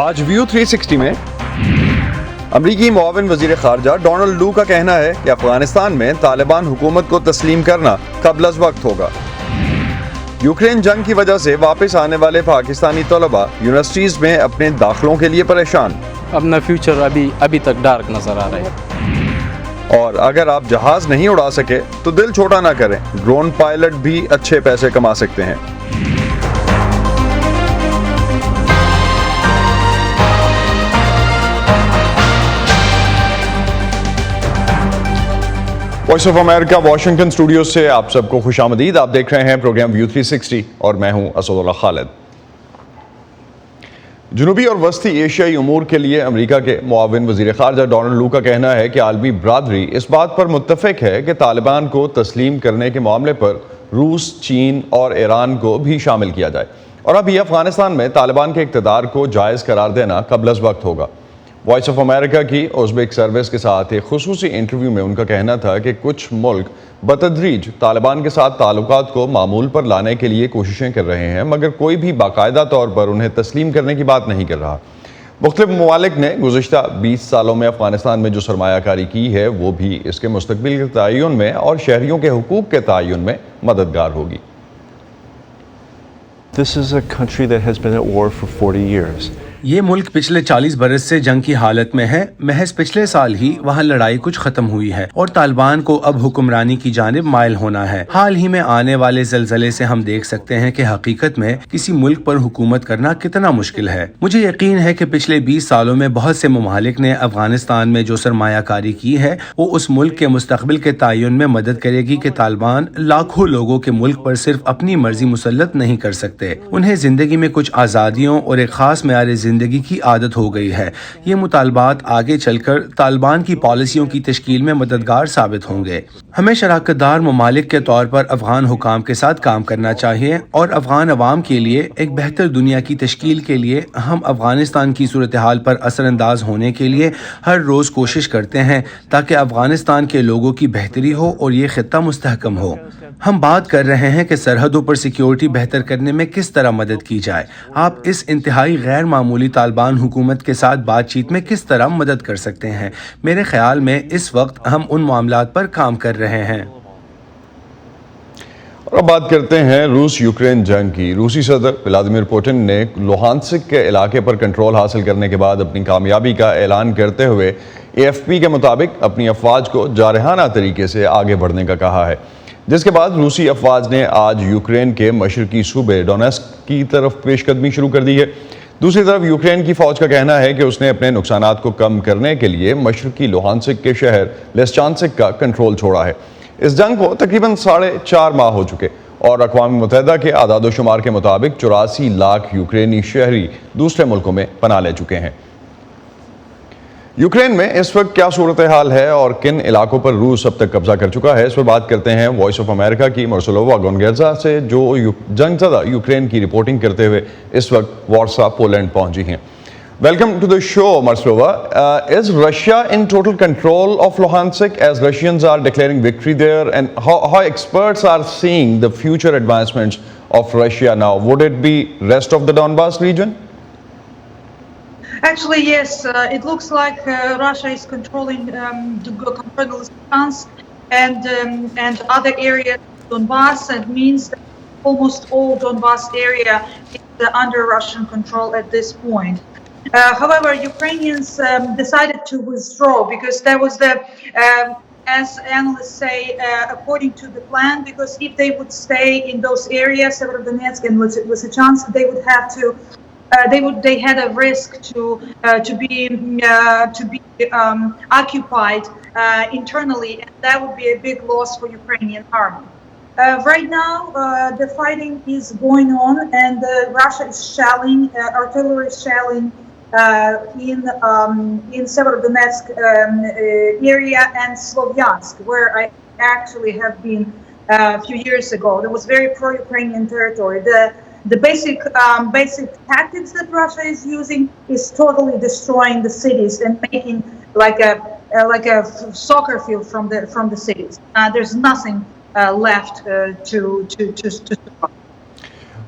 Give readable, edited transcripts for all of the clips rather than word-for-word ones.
آج ویو 360 میں امریکی معاون وزیر خارجہ ڈونلڈ لو کا کہنا ہے کہ افغانستان میں طالبان حکومت کو تسلیم کرنا قبل از وقت ہوگا۔ یوکرین جنگ کی وجہ سے واپس آنے والے پاکستانی طلباء یونیورسٹیز میں اپنے داخلوں کے لیے پریشان۔ اپنا فیوچر ابھی تک ڈارک نظر آ رہا ہے۔ اور اگر آپ جہاز نہیں اڑا سکے تو دل چھوٹا نہ کریں، ڈرون پائلٹ بھی اچھے پیسے کما سکتے ہیں۔ Voice of America Washington studio سے آپ سب کو خوش آمدید۔ آپ دیکھ رہے ہیں پروگرام ویو 360 اور میں ہوں اسد اللہ خالد۔ جنوبی اور وسطی ایشیائی امور کے لیے امریکہ کے معاون وزیر خارجہ ڈونلڈ لو کا کہنا ہے کہ عالمی برادری اس بات پر متفق ہے کہ طالبان کو تسلیم کرنے کے معاملے پر روس، چین اور ایران کو بھی شامل کیا جائے، اور ابھی افغانستان میں طالبان کے اقتدار کو جائز قرار دینا قبل از وقت ہوگا۔ وائس آف امریکہ کی ازبیک سروس کے ساتھ ایک خصوصی انٹرویو میں ان کا کہنا تھا کہ کچھ ملک بتدریج طالبان کے ساتھ تعلقات کو معمول پر لانے کے لیے کوششیں کر رہے ہیں، مگر کوئی بھی باقاعدہ طور پر انہیں تسلیم کرنے کی بات نہیں کر رہا۔ مختلف ممالک نے گزشتہ 20 سالوں میں افغانستان میں جو سرمایہ کاری کی ہے وہ بھی اس کے مستقبل کے تعین میں اور شہریوں کے حقوق کے تعین میں مددگار ہوگی۔ This is a country that has been at war for 40 years. یہ ملک پچھلے 40 برس سے جنگ کی حالت میں ہے۔ محض پچھلے سال ہی وہاں لڑائی کچھ ختم ہوئی ہے اور طالبان کو اب حکمرانی کی جانب مائل ہونا ہے۔ حال ہی میں آنے والے زلزلے سے ہم دیکھ سکتے ہیں کہ حقیقت میں کسی ملک پر حکومت کرنا کتنا مشکل ہے۔ مجھے یقین ہے کہ پچھلے 20 سالوں میں بہت سے ممالک نے افغانستان میں جو سرمایہ کاری کی ہے وہ اس ملک کے مستقبل کے تعین میں مدد کرے گی کہ طالبان لاکھوں لوگوں کے ملک پر صرف اپنی مرضی مسلط نہیں کر سکتے۔ انہیں زندگی میں کچھ آزادیوں اور ایک خاص معیار زندگی کی عادت ہو گئی ہے۔ یہ مطالبات آگے چل کر طالبان کی پالیسیوں کی تشکیل میں مددگار ثابت ہوں گے۔ ہمیں شراکت دار ممالک کے طور پر افغان حکام کے ساتھ کام کرنا چاہیے اور افغان عوام کے لیے ایک بہتر دنیا کی تشکیل کے لیے ہم افغانستان کی صورتحال پر اثر انداز ہونے کے لیے ہر روز کوشش کرتے ہیں تاکہ افغانستان کے لوگوں کی بہتری ہو اور یہ خطہ مستحکم ہو۔ ہم بات کر رہے ہیں کہ سرحدوں پر سیکیورٹی بہتر کرنے میں کس طرح مدد کی جائے۔ آپ اس انتہائی غیر معمولی طالبان حکومت کے ساتھ بات چیت میں کس طرح مدد کر سکتے ہیں؟ میرے خیال میں اس وقت ہم ان معاملات پر کام کر رہے ہیں۔ اور اب بات کرتے ہیں روس یوکرین جنگ کی۔ روسی صدر ولادیمیر پوٹن نے لوہانسک کے علاقے پر کنٹرول حاصل کرنے کے بعد اپنی کامیابی کا اعلان کرتے ہوئے AFP کے مطابق اپنی افواج کو جارحانہ طریقے سے آگے بڑھنے کا کہا ہے، جس کے بعد روسی افواج نے آج یوکرین کے مشرقی صوبے ڈونیٹسک کی طرف پیش قدمی شروع کر دی ہے۔ دوسری طرف یوکرین کی فوج کا کہنا ہے کہ اس نے اپنے نقصانات کو کم کرنے کے لیے مشرقی لوہانسک کے شہر لیسچانسک کا کنٹرول چھوڑا ہے۔ اس جنگ کو تقریباً 4.5 ماہ ہو چکے اور اقوام متحدہ کے اعداد و شمار کے مطابق 84 لاکھ یوکرینی شہری دوسرے ملکوں میں پناہ لے چکے ہیں۔ یوکرین میں اس وقت کیا صورتحال ہے اور کن علاقوں پر روس اب تک قبضہ کر چکا ہے، اس پر بات کرتے ہیں وائس آف امریکہ کی مرسلووا گونگیرزا سے، جو جنگ زدہ یوکرین کی رپورٹنگ کرتے ہوئے اس وقت وارسا پولینڈ پہنچی ہیں۔ Welcome to the show, Marcelova. Is Russia in total control of Luhansk as Russians are declaring victory there? And how experts are seeing the future advancements of Russia now? Would it be rest of the Donbas region? Actually, yes. It looks like Russia is controlling Luhansk and other areas of Donbas. It means that almost all Donbas area is under Russian control at this point. However, Ukrainians decided to withdraw because there was as analysts say, according to the plan, because if they would stay in those areas, Severodonetsk and Lysychansk, they would have to, they had a risk to be occupied internally, and that would be a big loss for Ukrainian army. Right now, the fighting is going on, and Russia is shelling, artillery is shelling in Severodonetsk area and Slovyansk, where I actually have been a few years ago. There was very pro-Ukrainian territory. The basic tactics that Russia is using is totally destroying the cities and making like a soccer field from the cities. There's nothing left to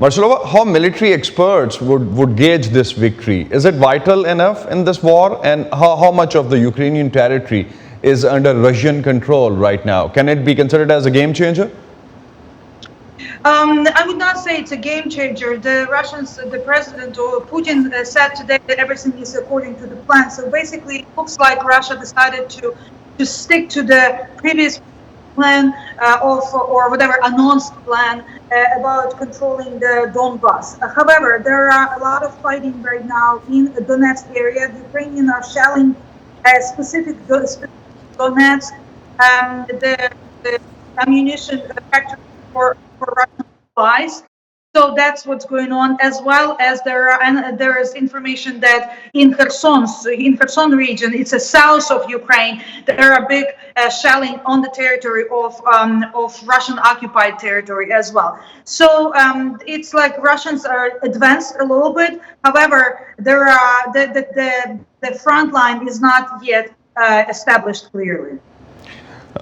Marcelova, how military experts would gauge this victory? Is it vital enough in this war? And how much of the Ukrainian territory is under Russian control right now? Can it be considered as a game changer? I would not say it's a game changer. The Russians, the president or Putin said today that everything is according to the plan. So basically, it looks like Russia decided to stick to the previous plan or whatever announced plan about controlling the Donbas. However, there are a lot of fighting right now in the Donetsk area. The Ukrainians are shelling specific Donetsk, the ammunition factory for Russian supplies. So that's what's going on, as well as there is information that in Kherson region, it's a south of Ukraine, there are big shelling on the territory of Russian occupied territory as well. So it's like Russians are advanced a little bit. However, there are the front line is not yet established clearly.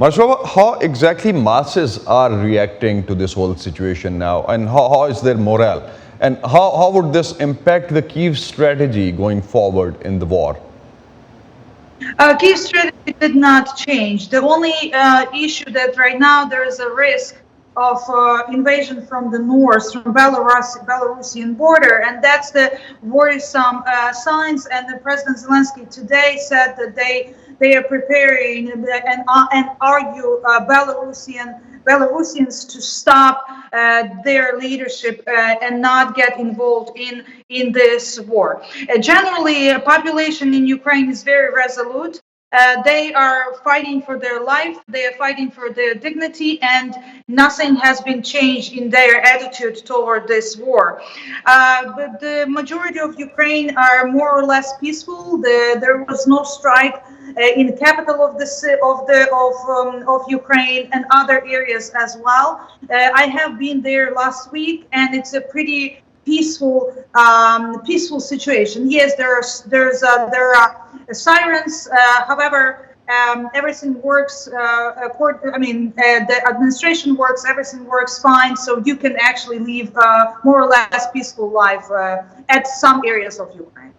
Marcelova, how exactly masses are reacting to this whole situation now, and how is their morale, and how would this impact the Kyiv strategy going forward in the war? Kyiv strategy did not change. The only issue that right now there is a risk of invasion from the north, from Belarusian border, and that's the worrisome signs. And the President Zelensky today said that they are preparing and argue Belarusians to stop their leadership and not get involved in this war. Generally, population in Ukraine is very resolute. They are fighting for their life, they are fighting for their dignity, and nothing has been changed in their attitude toward this war. But the majority of Ukraine are more or less peaceful. There was no strike in the capital of Ukraine and other areas as well. I have been there last week, and it's a pretty peaceful situation. Yes, there are sirens. However, everything works. The administration works. Everything works fine. So you can actually live more or less peaceful life at some areas of Ukraine.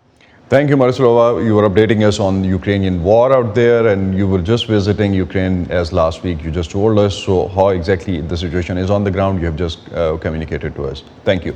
Thank you, Marcelova. You were updating us on the Ukrainian war out there, and you were just visiting Ukraine as last week. You just told us. So how exactly the situation is on the ground, you have just communicated to us. Thank you.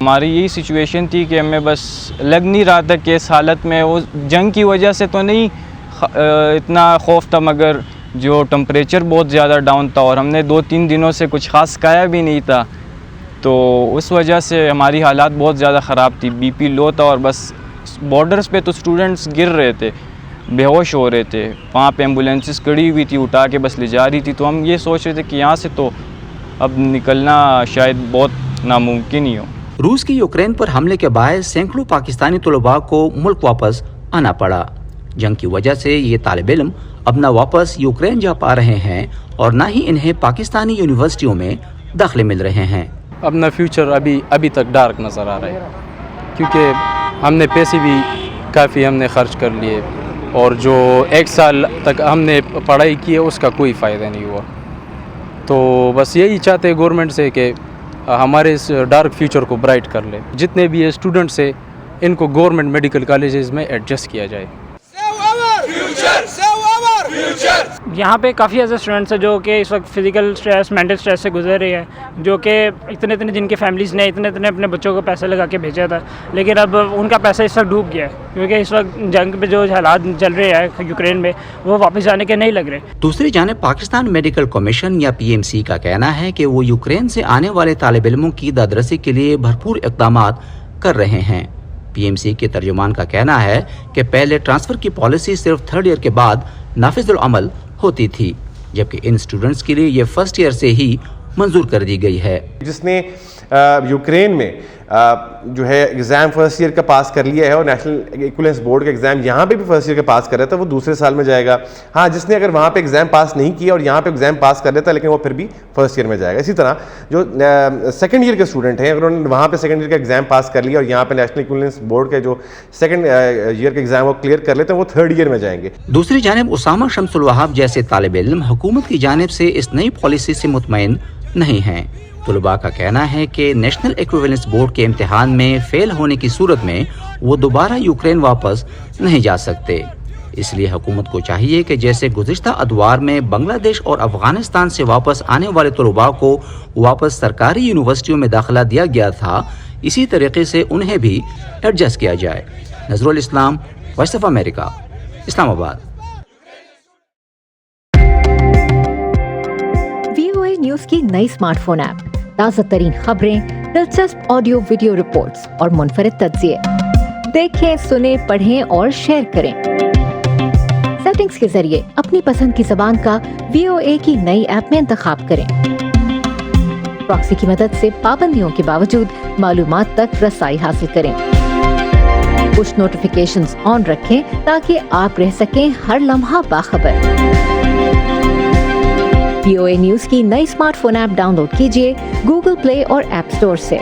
ہماری یہی situation تھی کہ ہمیں بس لگ نہیں رہا تھا کہ اس حالت میں، وہ جنگ کی وجہ سے تو نہیں اتنا خوف تھا، مگر جو ٹمپریچر بہت زیادہ ڈاؤن تھا اور ہم نے 2-3 دنوں سے کچھ خاص کھایا بھی نہیں تھا، تو اس وجہ سے ہماری حالات بہت زیادہ خراب تھی، بی پی لو تھا، اور بس بارڈرز پہ تو اسٹوڈنٹس گر رہے تھے، بے ہوش ہو رہے تھے، وہاں پہ ایمبولینسز کھڑی ہوئی تھی، اٹھا کے بس لے جا رہی تھی، تو ہم یہ سوچ رہے تھے کہ یہاں سے تو اب نکلنا شاید بہت ناممکن ہی ہو۔ روس کی یوکرین پر حملے کے باعث سینکڑوں پاکستانی طلباء کو ملک واپس آنا پڑا۔ جنگ کی وجہ سے یہ طالب علم اب نہ واپس یوکرین جا پا رہے ہیں اور نہ ہی انہیں پاکستانی یونیورسٹیوں میں داخلے مل رہے ہیں۔ اپنا فیوچر ابھی تک ڈارک نظر آ رہا ہے، کیونکہ ہم نے پیسے بھی کافی ہم نے خرچ کر لیے، اور جو 1 سال تک ہم نے پڑھائی کی ہے اس کا کوئی فائدہ نہیں ہوا، تو بس یہی چاہتے گورنمنٹ سے کہ ہمارے اس ڈارک فیوچر کو برائٹ کر لے۔ جتنے بھی اسٹوڈنٹس ہیں ان کو گورنمنٹ میڈیکل کالجز میں ایڈجسٹ کیا جائے۔ یہاں پہ کافی ایسے اسٹوڈنٹس ہیں جو کہ اس وقت فزیکل اسٹریس، مینٹل اسٹریس سے گزر رہے ہیں، جو کہ اتنے جن کے فیملیز نے اتنے اپنے بچوں کو پیسے لگا کے بھیجا تھا، لیکن اب ان کا پیسہ اس وقت ڈوب گیا ہے، کیونکہ اس وقت جنگ پہ جو حالات چل رہے ہیں یوکرین میں وہ واپس جانے کے نہیں لگ رہے۔ دوسری جانب پاکستان میڈیکل کمیشن یا PMC کا کہنا ہے کہ وہ یوکرین سے آنے والے طالب علموں کی دادرسی کے لیے بھرپور اقدامات کر رہے ہیں۔ PMC کے ترجمان کا کہنا ہے کہ پہلے ٹرانسفر کی پالیسی صرف 3rd ایئر کے بعد نافذ العمل ہوتی تھی، جبکہ ان اسٹوڈنٹس کے لیے یہ 1st ایئر سے ہی منظور کر دی گئی ہے۔ جس نے یوکرین میں جو ہے ایگزام 1st ایئر کا پاس کر لیا ہے اور نیشنل ایکولنس بورڈ کا ایگزام یہاں پہ بھی 1st ایئر کا پاس کر رہا تھا، وہ دوسرے سال میں جائے گا۔ ہاں، جس نے اگر وہاں پہ ایگزام پاس نہیں کیا اور یہاں پہ ایگزام پاس کر لیتا لیکن وہ پھر بھی 1st ایئر میں جائے گا۔ اسی طرح جو 2nd ایئر کے اسٹوڈنٹ ہیں، اگر انہوں نے وہاں پہ 2nd ایئر کا ایگزام پاس کر لیا اور یہاں پہ نیشنل ایکولنس بورڈ کے جو 2nd ایئر کا ایگزام وہ کلیئر کر لیتے ہیں، وہ 3rd ایئر میں جائیں گے۔ دوسری جانب اسامہ شمس الوہاب جیسے طالب علم حکومت کی جانب سے اس نئی پالیسی سے مطمئن نہیں ہیں۔ طلباء کا کہنا ہے کہ نیشنل ایکویولنس بورڈ کے امتحان میں فیل ہونے کی صورت میں وہ دوبارہ یوکرین واپس نہیں جا سکتے، اس لیے حکومت کو چاہیے کہ جیسے گزشتہ ادوار میں بنگلہ دیش اور افغانستان سے واپس آنے والے طلباء کو واپس سرکاری یونیورسٹیوں میں داخلہ دیا گیا تھا، اسی طریقے سے انہیں بھی ایڈجسٹ کیا جائے۔ نظر الاسلام، وائس آف امریکہ، اسلام آباد۔ VOA نیوز کی نئی اسمارٹ فون ایپ، تازہ ترین خبریں، دلچسپ آڈیو ویڈیو رپورٹس اور منفرد تجزیے۔ دیکھیں، سنیں، پڑھیں اور شیئر کریں۔ سیٹنگز کے ذریعے اپنی پسند کی زبان کا VOA کی نئی ایپ میں انتخاب کریں۔ پراکسی کی مدد سے پابندیوں کے باوجود معلومات تک رسائی حاصل کریں۔ پش نوٹیفیکیشنز آن رکھیں تاکہ آپ رہ سکیں ہر لمحہ باخبر۔ VOA نیوز کی نئی smart phone app download کیجیے گوگل پلے اور ایپ اسٹور سے۔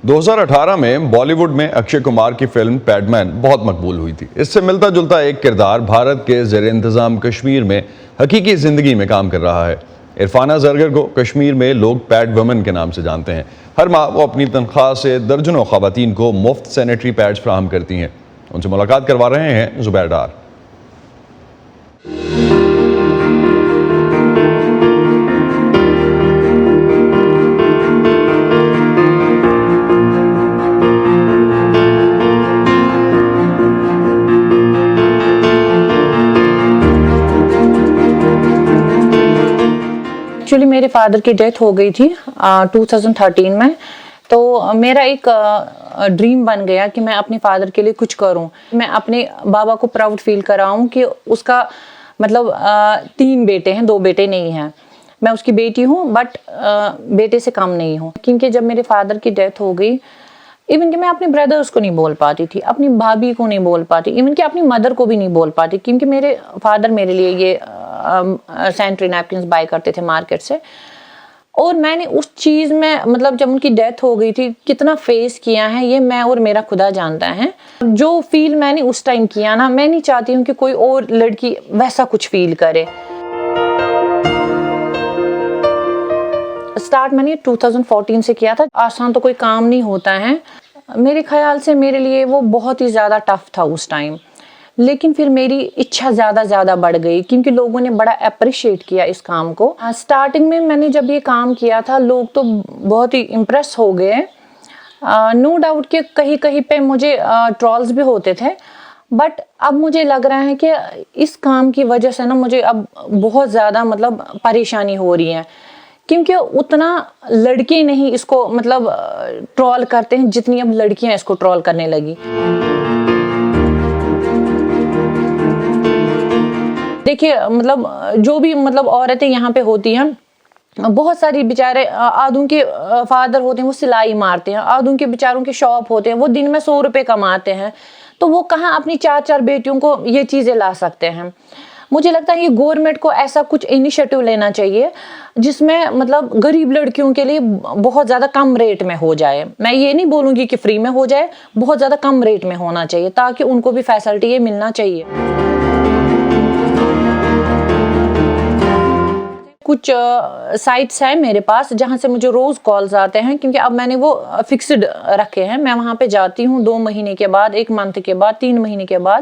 2018 میں بالی ووڈ میں اکشے کمار کی فلم پیڈ مین بہت مقبول ہوئی تھی۔ اس سے ملتا جلتا ایک کردار بھارت کے زیر انتظام کشمیر میں حقیقی زندگی میں کام کر رہا ہے۔ عرفانہ زرگر کو کشمیر میں لوگ پیڈ وومن کے نام سے جانتے ہیں۔ ہر ماہ وہ اپنی تنخواہ سے درجنوں خواتین کو مفت سینیٹری پیڈز فراہم کرتی ہیں۔ ان سے ملاقات کروا رہے ہیں زبیر ڈار۔ ایکچولی میرے فادر کی ڈیتھ ہو گئی تھی 2013 میں، تو میرا ایک ڈریم بن گیا کہ میں اپنے فادر کے لیے کچھ کروں۔ میں اپنے بابا کو پراؤڈ فیل کراؤں کہ اس کا مطلب 3 بیٹے ہیں، 2 بیٹے نہیں ہیں۔ میں اس کی بیٹی ہوں بٹ بیٹے سے کم نہیں ہوں، کیونکہ جب میرے فادر کی ڈیتھ ہو گئی، ایون کہ میں اپنے بردرس کو نہیں بول پاتی تھی، اپنی بھابھی کو نہیں بول پاتی، ایون کہ اپنی مدر کو بھی نہیں بول پاتی، کیونکہ میرے فادر میرے لیے یہ سینیٹری نیپکنز بائی کرتے تھے مارکیٹ سے۔ اور میں نے اس چیز میں مطلب جب ان کی ڈیتھ ہو گئی تھی کتنا فیس کیا ہے، یہ میں اور میرا خدا جانتا ہے۔ جو فیل میں نے اس ٹائم کیا نا، میں نہیں چاہتی ہوں کہ کوئی اور لڑکی ویسا کچھ فیل کرے۔ سٹارٹ میں نے 2014 سے کیا تھا۔ آسان تو کوئی کام نہیں ہوتا ہے، میرے خیال سے میرے لیے وہ بہت ہی زیادہ ٹف تھا اس ٹائم، لیکن پھر میری اچھا زیادہ بڑھ گئی کیونکہ لوگوں نے بڑا اپریشیٹ کیا اس کام کو. سٹارٹنگ میں نے جب یہ کام کیا تھا لوگ تو بہت ہی امپریس ہو گئے. نو ڈاؤٹ کہ کہیں پہ مجھے ٹرولز بھی ہوتے تھے, بٹ اب مجھے لگ رہا ہے کہ اس کام کی وجہ سے نا مجھے اب بہت زیادہ مطلب پریشانی ہو رہی ہے, کیونکہ اتنا لڑکے نہیں اس کو مطلب ٹرول کرتے ہیں جتنی اب لڑکیاں اس کو ٹرول کرنے لگی. دیکھیے مطلب جو بھی مطلب عورتیں یہاں پہ ہوتی ہیں, بہت ساری بیچارے آدھوں کے فادر ہوتے ہیں وہ سلائی مارتے ہیں, آدھوں کے بیچاروں کے شاپ ہوتے ہیں وہ دن میں 100 روپے کماتے ہیں, تو وہ کہاں اپنی 4 بیٹیوں کو یہ چیزیں لا سکتے ہیں. مجھے لگتا ہے کہ گورنمنٹ کو ایسا کچھ انیشیٹو لینا چاہیے جس میں مطلب غریب لڑکیوں کے لیے بہت زیادہ کم ریٹ میں ہو جائے. میں یہ نہیں بولوں گی کہ فری میں ہو جائے, بہت زیادہ کم ریٹ میں ہونا چاہیے تاکہ ان کو بھی فیسلٹی یہ ملنا چاہیے. کچھ سائٹس ہیں میرے پاس جہاں سے مجھے روز کالز آتے ہیں, کیونکہ اب میں نے وہ فکسڈ رکھے ہیں. میں وہاں پہ جاتی ہوں 2 مہینے کے بعد, 1 منتھ کے بعد, 3 مہینے کے بعد,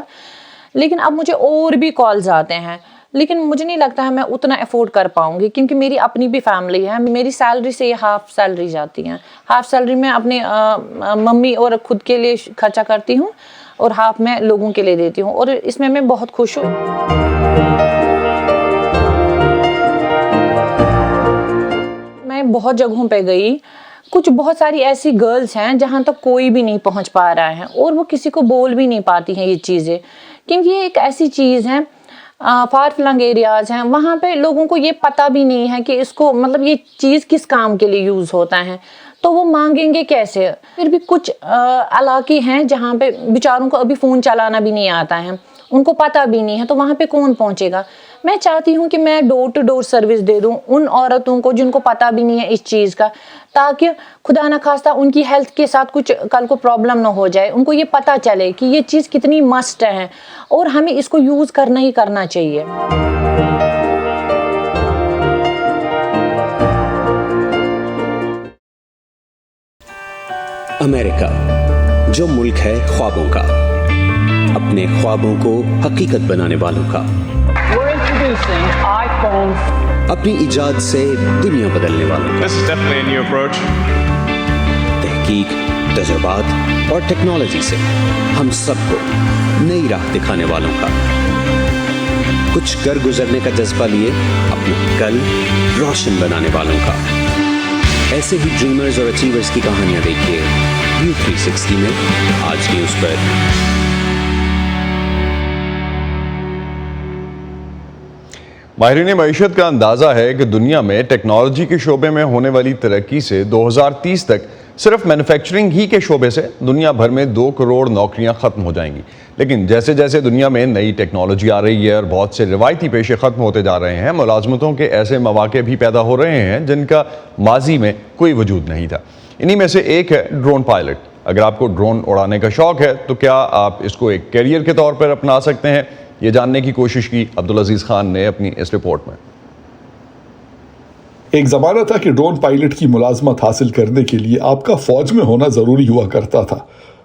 لیکن اب مجھے اور بھی کالز آتے ہیں. لیکن مجھے نہیں لگتا ہے میں اتنا افورڈ کر پاؤں گی کیونکہ میری اپنی بھی فیملی ہے. میری سیلری سے یہ ہاف سیلری جاتی ہیں. ہاف سیلری میں اپنے ممی اور خود کے لیے خرچہ کرتی ہوں اور ہاف میں لوگوں کے لیے دیتی ہوں, اور اس میں بہت خوش ہوں. میں بہت جگہوں پہ گئی, کچھ بہت ساری ایسی گرلز ہیں جہاں تک کوئی بھی نہیں پہنچ پا رہا ہے اور وہ کسی کو بول بھی نہیں پاتی ہیں یہ چیزیں, کیونکہ یہ ایک ایسی چیز ہے, فار فلنگ ایریاز ہیں وہاں پہ لوگوں کو یہ پتہ بھی نہیں ہے کہ اس کو مطلب یہ چیز کس کام کے لیے یوز ہوتا ہے, تو وہ مانگیں گے کیسے. پھر بھی کچھ علاقے ہیں جہاں پہ بیچاروں کو ابھی فون چلانا بھی نہیں آتا ہے, ان کو پتہ بھی نہیں ہے, تو وہاں پہ کون پہنچے گا. میں چاہتی ہوں کہ میں ڈور ٹو ڈور سروس دے دوں ان عورتوں کو جن کو پتہ بھی نہیں ہے اس چیز کا, تاکہ خدا نہ خواستہ ان کی ہیلتھ کے ساتھ کچھ کل کو پرابلم نہ ہو جائے. ان کو یہ پتہ چلے کہ یہ چیز کتنی مسٹ ہے اور ہمیں اس کو یوز کرنا ہی کرنا چاہیے. امریکہ, جو ملک ہے خوابوں کا, اپنے خوابوں کو حقیقت بنانے والوں کا, اپنی ایجاد سے دنیا بدلنے والوں کا, تحقیق, تجربات اور ٹیکنالوجی سے ہم سب کو نئی راہ دکھانے والوں کا, کچھ کر گزرنے کا جذبہ لیے اپنا کل روشن بنانے والوں کا. ایسے ہی ڈریمرز اور اچیورز کی کہانیاں دیکھیے ویو 360 میں آج نیوز پر. ماہرین معیشت کا اندازہ ہے کہ دنیا میں ٹیکنالوجی کے شعبے میں ہونے والی ترقی سے 2030 تک صرف مینوفیکچرنگ ہی کے شعبے سے دنیا بھر میں 2 کروڑ نوکریاں ختم ہو جائیں گی. لیکن جیسے جیسے دنیا میں نئی ٹیکنالوجی آ رہی ہے اور بہت سے روایتی پیشے ختم ہوتے جا رہے ہیں, ملازمتوں کے ایسے مواقع بھی پیدا ہو رہے ہیں جن کا ماضی میں کوئی وجود نہیں تھا. انہی میں سے ایک ہے ڈرون پائلٹ. اگر آپ کو ڈرون اڑانے کا شوق ہے تو کیا آپ اس کو ایک کیریئر کے طور پر اپنا سکتے ہیں؟ یہ جاننے کی کوشش کی عبدالعزیز خان نے اپنی اس رپورٹ میں. ایک زمانہ تھا کہ ڈرون پائلٹ کی ملازمت حاصل کرنے کے لیے آپ کا فوج میں ہونا ضروری ہوا کرتا تھا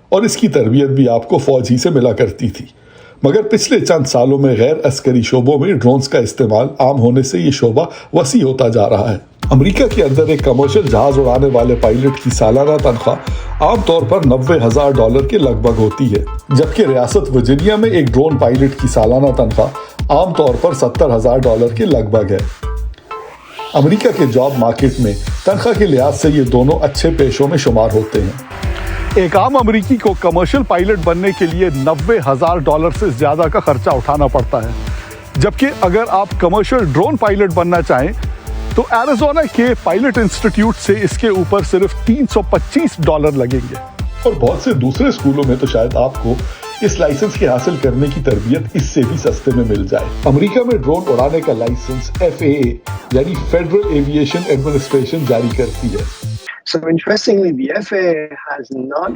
اور اس کی تربیت بھی آپ کو فوج ہی سے ملا کرتی تھی. مگر پچھلے چند سالوں میں غیر عسکری شعبوں میں ڈرونز کا استعمال عام ہونے سے یہ شعبہ وسیع ہوتا جا رہا ہے. امریکہ کے اندر ایک کمرشل جہاز اڑانے والے پائلٹ کی سالانہ تنخواہ عام طور پر $90,000 کے لگ بھگ ہوتی ہے, جبکہ ریاست ورجینیا میں ایک ڈرون پائلٹ کی سالانہ تنخواہ عام طور پر $70,000 کے لگ بھگ ہے. امریکہ کے جاب مارکیٹ میں تنخواہ کے لحاظ سے یہ دونوں اچھے پیشوں میں شمار ہوتے ہیں. ایک عام امریکی کو کمرشل پائلٹ بننے کے لیے $90,000 سے زیادہ کا خرچہ اٹھانا پڑتا ہے, جبکہ اگر آپ کمرشل ڈرون پائلٹ بننا چاہیں تو ایریزونا کے پائلٹ انسٹیٹیوٹ سے اس کے اوپر صرف $325 لگیں گے. اور بہت سے دوسرے اسکولوں میں تو شاید آپ کو اس لائسنس کے حاصل کرنے کی تربیت اس سے بھی سستے میں مل جائے. امریکہ میں ڈرون اڑانے کا لائسنس FAA یعنی فیڈرل ایویشن ایڈمنسٹریشن جاری کرتی ہے. So interestingly, the FAA has not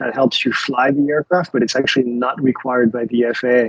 that helps you fly the aircraft, but it's actually not required by the FAA.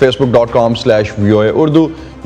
facebook.com/VOA Urdu,